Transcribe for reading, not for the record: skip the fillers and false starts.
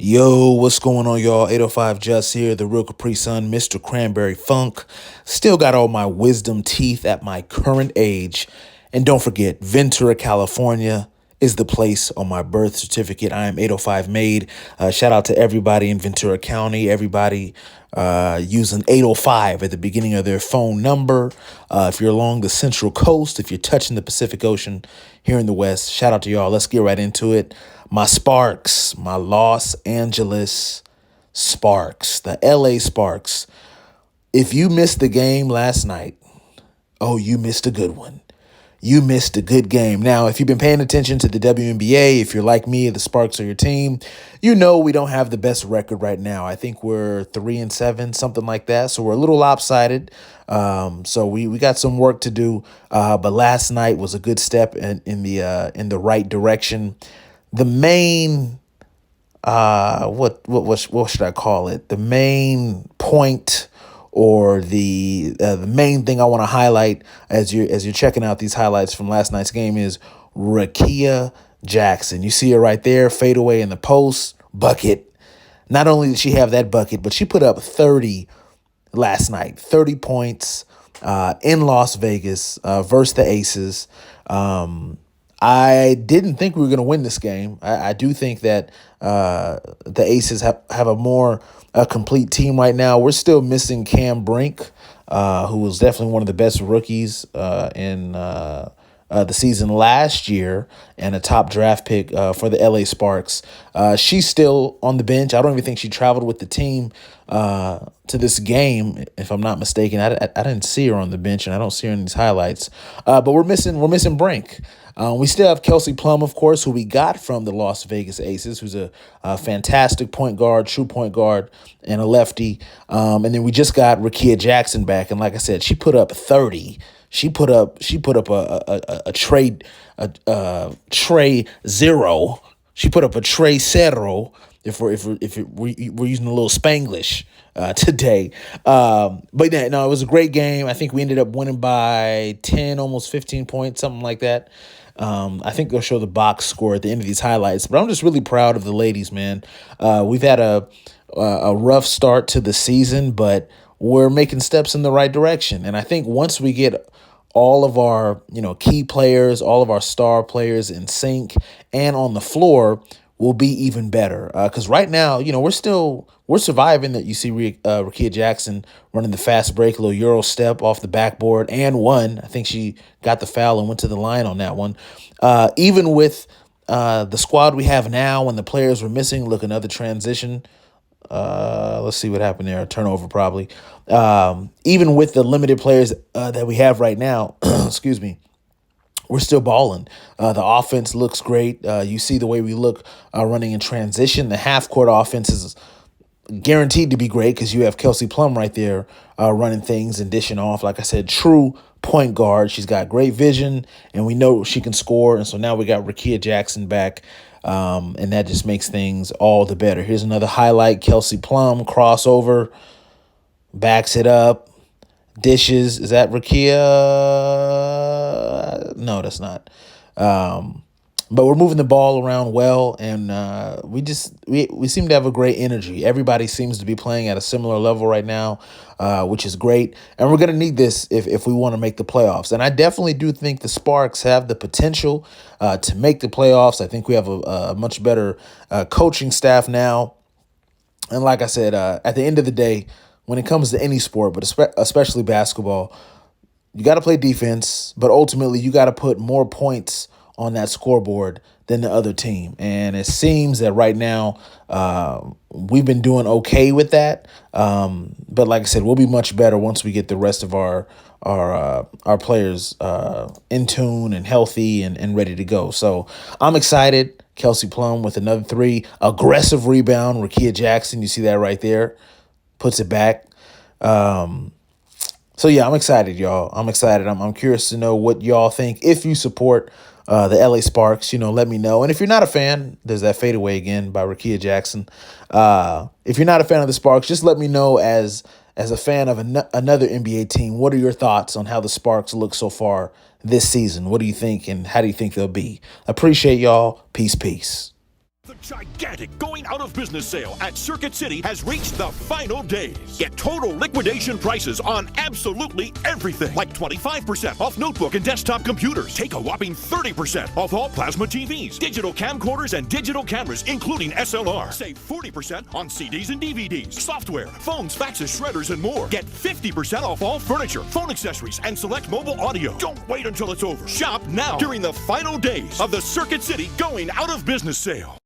Yo, what's going on, y'all? 805 Just here, the real Capri Sun, Mr. Cranberry Funk. Still got all my wisdom teeth at my current age. And don't forget, Ventura, California is the place on my birth certificate. I am 805 made. Shout out to everybody in Ventura County, everybody using 805 at the beginning of their phone number. If you're along the Central Coast, if you're touching the Pacific Ocean here in the West, shout out to y'all. Let's get right into it. My Sparks, my Los Angeles Sparks, the LA Sparks. If you missed the game last night, oh, you missed a good one. You missed a good game. Now, if you've been paying attention to the WNBA, if you're like me, the Sparks are your team, you know we don't have the best record right now. I think we're 3-7, something like that. So we're a little lopsided. So we got some work to do. But last night was a good step in the right direction. The main what should I call it? The main point or the main thing I want to highlight as you're checking out these highlights from last night's game is Rickea Jackson. You see her right there, fade away in the post, bucket. Not only did she have that bucket, but she put up 30 last night, 30 points in Las Vegas versus the Aces. I didn't think we were going to win this game. I do think that the Aces have a more complete team right now. We're still missing Cam Brink, who was definitely one of the best rookies in the season last year and a top draft pick for the LA Sparks. She's still on the bench. I don't even think she traveled with the team to this game, if I'm not mistaken. I didn't see her on the bench, and I don't see her in these highlights. But we're missing Brink. We still have Kelsey Plum, of course, who we got from the Las Vegas Aces, who's a fantastic point guard, true point guard, and a lefty. And then we just got Rickea Jackson back, and like I said, she put up 30. She put up a tray zero. She put up a tray zero. If we're using a little Spanglish today, but yeah, no, it was a great game. I think we ended up winning by 10, almost 15 points, something like that. I think they'll show the box score at the end of these highlights, but I'm just really proud of the ladies, man. We've had a rough start to the season, but we're making steps in the right direction. And I think once we get all of our, key players, all of our star players in sync and on the floor, will be even better. Because right now, we're surviving. That you see Rickea Jackson running the fast break, a little Euro step off the backboard and one. I think she got the foul and went to the line on that one. Even with the squad we have now and the players we're missing, look, another transition. Let's see what happened there. A turnover probably. Even with the limited players that we have right now, excuse me, we're still balling. The offense looks great. You see the way we look running in transition. The half-court offense is guaranteed to be great because you have Kelsey Plum right there running things and dishing off. Like I said, true point guard. She's got great vision, and we know she can score. And so now we got Rickea Jackson back, and that just makes things all the better. Here's another highlight. Kelsey Plum, crossover, backs it up. Dishes. Is that Rickea? No, that's not. But we're moving the ball around well, and we seem to have a great energy. Everybody seems to be playing at a similar level right now, which is great. And we're going to need this if we want to make the playoffs. And I definitely do think the Sparks have the potential to make the playoffs. I think we have a much better coaching staff now. And like I said, at the end of the day, when it comes to any sport, but especially basketball, you got to play defense, but ultimately you got to put more points on that scoreboard than the other team. And it seems that right now we've been doing okay with that. But like I said, we'll be much better once we get the rest of our players in tune and healthy and ready to go. So I'm excited. Kelsey Plum with another three. Aggressive rebound. Rickea Jackson, you see that right there. Puts it back. So yeah, I'm excited, y'all. I'm excited. I'm curious to know what y'all think. If you support the LA Sparks, let me know. And if you're not a fan, there's that fadeaway again by Rickea Jackson. If you're not a fan of the Sparks, just let me know as a fan of another NBA team. What are your thoughts on how the Sparks look so far this season? What do you think, and how do you think they'll be? Appreciate y'all. Peace, peace. The gigantic going out of business sale at Circuit City has reached the final days. Get total liquidation prices on absolutely everything, like 25% off notebook and desktop computers. Take a whopping 30% off all plasma TVs, digital camcorders, and digital cameras, including SLR. Save 40% on CDs and DVDs, software, phones, faxes, shredders, and more. Get 50% off all furniture, phone accessories, and select mobile audio. Don't wait until it's over. Shop now during the final days of the Circuit City going out of business sale.